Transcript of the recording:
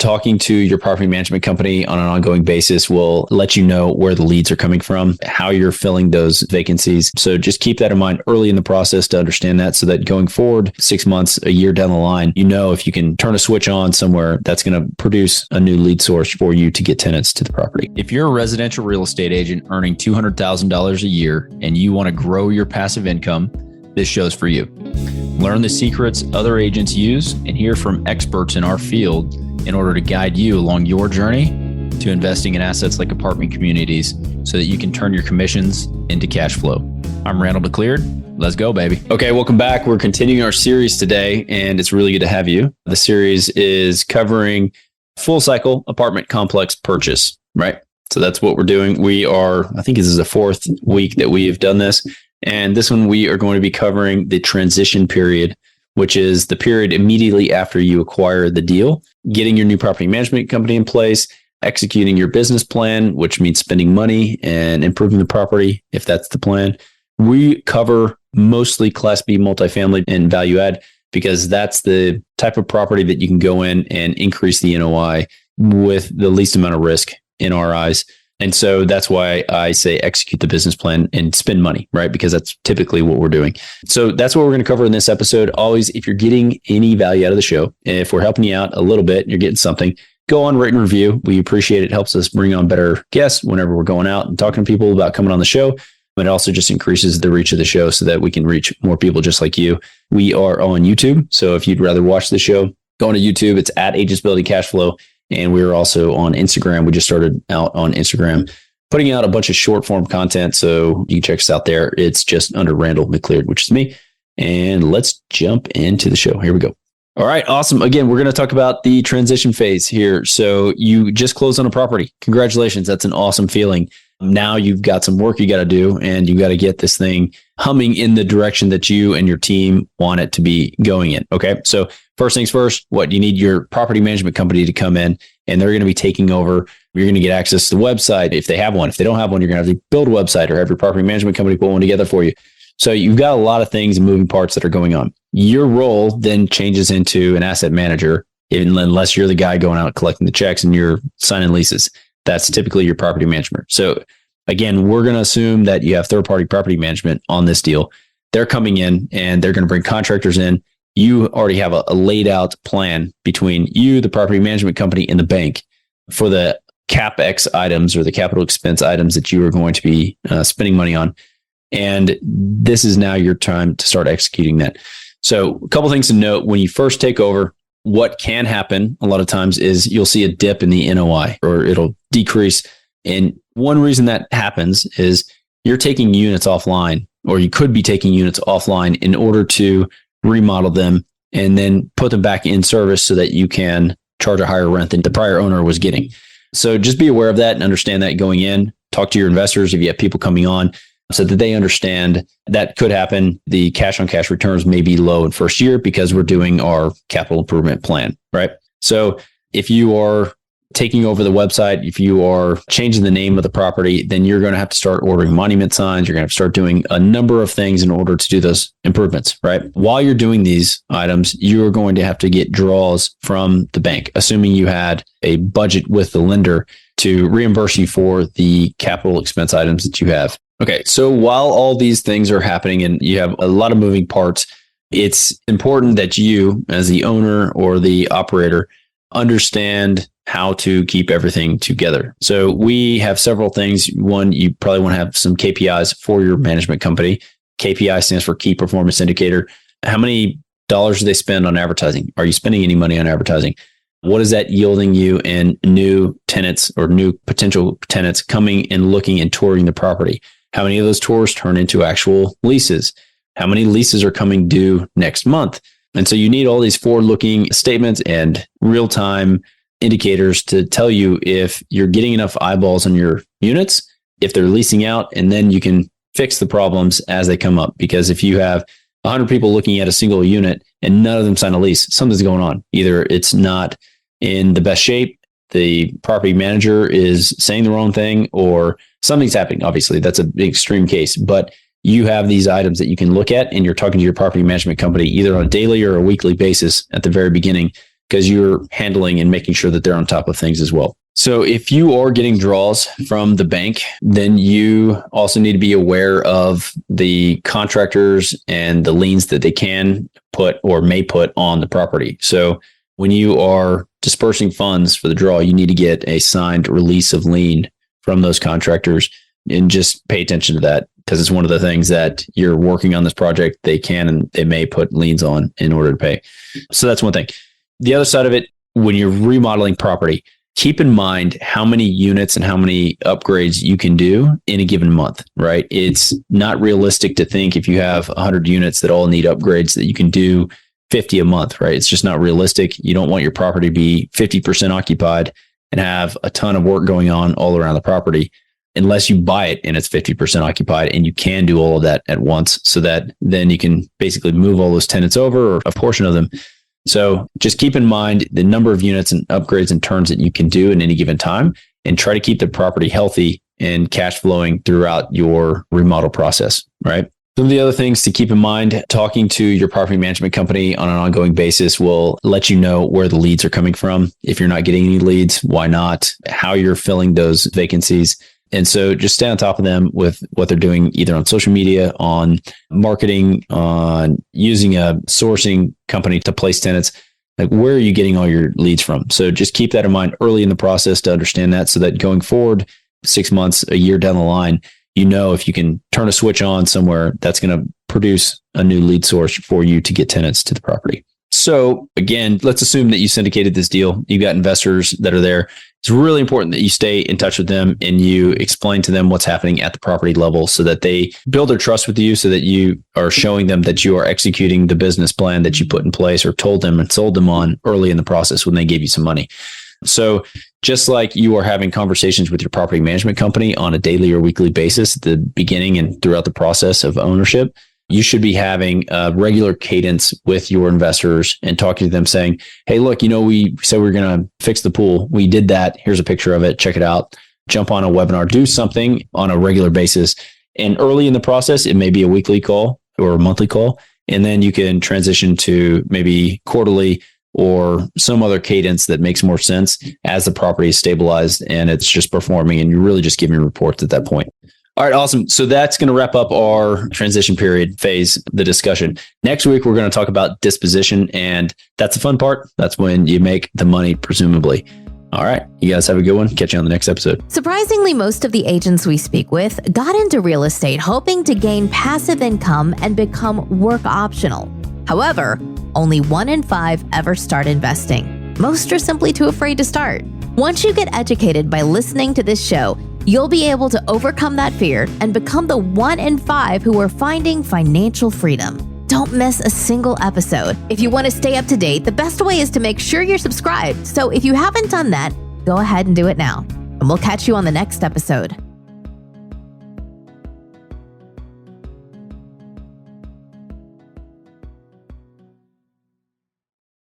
talking to your property management company on an ongoing basis will let you know where the leads are coming from, how you're filling those vacancies. So just keep that in mind early in the process to understand that, so that going forward, 6 months, a year down the line, you know if you can turn a switch on somewhere, that's going to produce a new lead source for you to get tenants to the property. If you're a residential real estate agent earning $200,000 a year and you want to grow your passive income, this show's for you. Learn the secrets other agents use and hear from experts in our field in order to guide you along your journey to investing in assets like apartment communities so that you can turn your commissions into cash flow. I'm Randall DeCleared. Let's go, baby. Okay, welcome back. We're continuing our series today, and it's really good to have you. The series is covering full cycle apartment complex purchase, right? So that's what we're doing. I think this is the fourth week that we have done this. And this one, we are going to be covering the transition period, which is the period immediately after you acquire the deal, getting your new property management company in place, executing your business plan, which means spending money and improving the property, if that's the plan. We cover mostly Class B multifamily and value add because that's the type of property that you can go in and increase the NOI with the least amount of risk in our eyes. And so that's why I say execute the business plan and spend money, right? Because that's typically what we're doing. So that's what we're going to cover in this episode. Always, if you're getting any value out of the show, if we're helping you out a little bit and you're getting something, go on, rate and review. We appreciate it. It helps us bring on better guests whenever we're going out and talking to people about coming on the show. But it also just increases the reach of the show so that we can reach more people just like you. We are on YouTube. So if you'd rather watch the show, go on to YouTube. It's at Agents Building Cash Flow. And we're also on Instagram. We just started out on Instagram, putting out a bunch of short form content. So you can check us out there. It's just under Randall McCleared, which is me. And let's jump into the show. Here we go. All right. Awesome. Again, we're going to talk about the transition phase here. So you just closed on a property. Congratulations. That's an awesome feeling. Now you've got some work you got to do, and you got to get this thing humming in the direction that you and your team want it to be going in. Okay. So first things first, you need your property management company to come in, and they're going to be taking over. You're going to get access to the website if they have one. If they don't have one, you're going to have to build a website or have your property management company put one together for you. So you've got a lot of things and moving parts that are going on. Your role then changes into an asset manager, unless you're the guy going out collecting the checks and you're signing leases. That's typically your property management. So again, we're going to assume that you have third-party property management on this deal. They're coming in and they're going to bring contractors in. You already have a laid out plan between you, the property management company, and the bank for the CapEx items or the capital expense items that you are going to be spending money on. And this is now your time to start executing that. So a couple things to note when you first take over. What can happen a lot of times is you'll see a dip in the NOI, or it'll decrease. And one reason that happens is you're taking units offline, or you could be taking units offline in order to remodel them and then put them back in service so that you can charge a higher rent than the prior owner was getting. So just be aware of that and understand that going in. Talk to your investors if you have people coming on so that they understand that could happen. The cash on cash returns may be low in first year because we're doing our capital improvement plan, right? So if you are taking over the website, if you are changing the name of the property, then you're going to have to start ordering monument signs. You're going to have to start doing a number of things in order to do those improvements, right? While you're doing these items, you're going to have to get draws from the bank, assuming you had a budget with the lender to reimburse you for the capital expense items that you have. Okay, so while all these things are happening and you have a lot of moving parts, it's important that you, as the owner or the operator, understand how to keep everything together. So we have several things. One, you probably want to have some KPIs for your management company. KPI stands for Key Performance Indicator. How many dollars do they spend on advertising? Are you spending any money on advertising? What is that yielding you in new tenants or new potential tenants coming and looking and touring the property? How many of those tours turn into actual leases? How many leases are coming due next month? And so you need all these forward-looking statements and real-time indicators to tell you if you're getting enough eyeballs on your units, if they're leasing out, and then you can fix the problems as they come up. Because if you have 100 people looking at a single unit and none of them sign a lease, something's going on. Either it's not in the best shape, the property manager is saying the wrong thing, or something's happening. Obviously, that's an extreme case, but you have these items that you can look at, and you're talking to your property management company either on a daily or a weekly basis at the very beginning because you're handling and making sure that they're on top of things as well. So if you are getting draws from the bank, then you also need to be aware of the contractors and the liens that they can put or may put on the property. So when you are dispersing funds for the draw, you need to get a signed release of lien from those contractors, and just pay attention to that, because it's one of the things that you're working on this project, they can and they may put liens on in order to pay. So that's one thing. The other side of it, when you're remodeling property, keep in mind how many units and how many upgrades you can do in a given month, right? It's not realistic to think if you have 100 units that all need upgrades that you can do 50 a month, right? It's just not realistic. You don't want your property to be 50% occupied and have a ton of work going on all around the property, unless you buy it and it's 50% occupied, and you can do all of that at once, so that then you can basically move all those tenants over, or a portion of them. So just keep in mind the number of units and upgrades and turns that you can do in any given time, and try to keep the property healthy and cash flowing throughout your remodel process, right? Some of the other things to keep in mind, talking to your property management company on an ongoing basis will let you know where the leads are coming from. If you're not getting any leads, why not? How you're filling those vacancies. And so just stay on top of them with what they're doing, either on social media, on marketing, on using a sourcing company to place tenants. Like, where are you getting all your leads from? So just keep that in mind early in the process to understand that, so that going forward, 6 months, a year down the line, you know, if you can turn a switch on somewhere, that's going to produce a new lead source for you to get tenants to the property. So again, let's assume that you syndicated this deal. You've got investors that are there. It's really important that you stay in touch with them and you explain to them what's happening at the property level, so that they build their trust with you, so that you are showing them that you are executing the business plan that you put in place or told them and sold them on early in the process when they gave you some money. So just like you are having conversations with your property management company on a daily or weekly basis at the beginning and throughout the process of ownership, you should be having a regular cadence with your investors and talking to them saying, hey, look, we said we were going to fix the pool. We did that. Here's a picture of it. Check it out. Jump on a webinar, do something on a regular basis. And early in the process, it may be a weekly call or a monthly call. And then you can transition to maybe quarterly or some other cadence that makes more sense as the property is stabilized and it's just performing, and you're really just giving reports at that point. All right, awesome. So that's going to wrap up our transition period phase, the discussion. Next week, we're going to talk about disposition, and that's the fun part. That's when you make the money, presumably. All right, you guys have a good one. Catch you on the next episode. Surprisingly, most of the agents we speak with got into real estate hoping to gain passive income and become work optional. However, only 1 in 5 ever start investing. Most are simply too afraid to start. Once you get educated by listening to this show, you'll be able to overcome that fear and become the 1 in 5 who are finding financial freedom. Don't miss a single episode. If you want to stay up to date, the best way is to make sure you're subscribed. So if you haven't done that, go ahead and do it now. And we'll catch you on the next episode.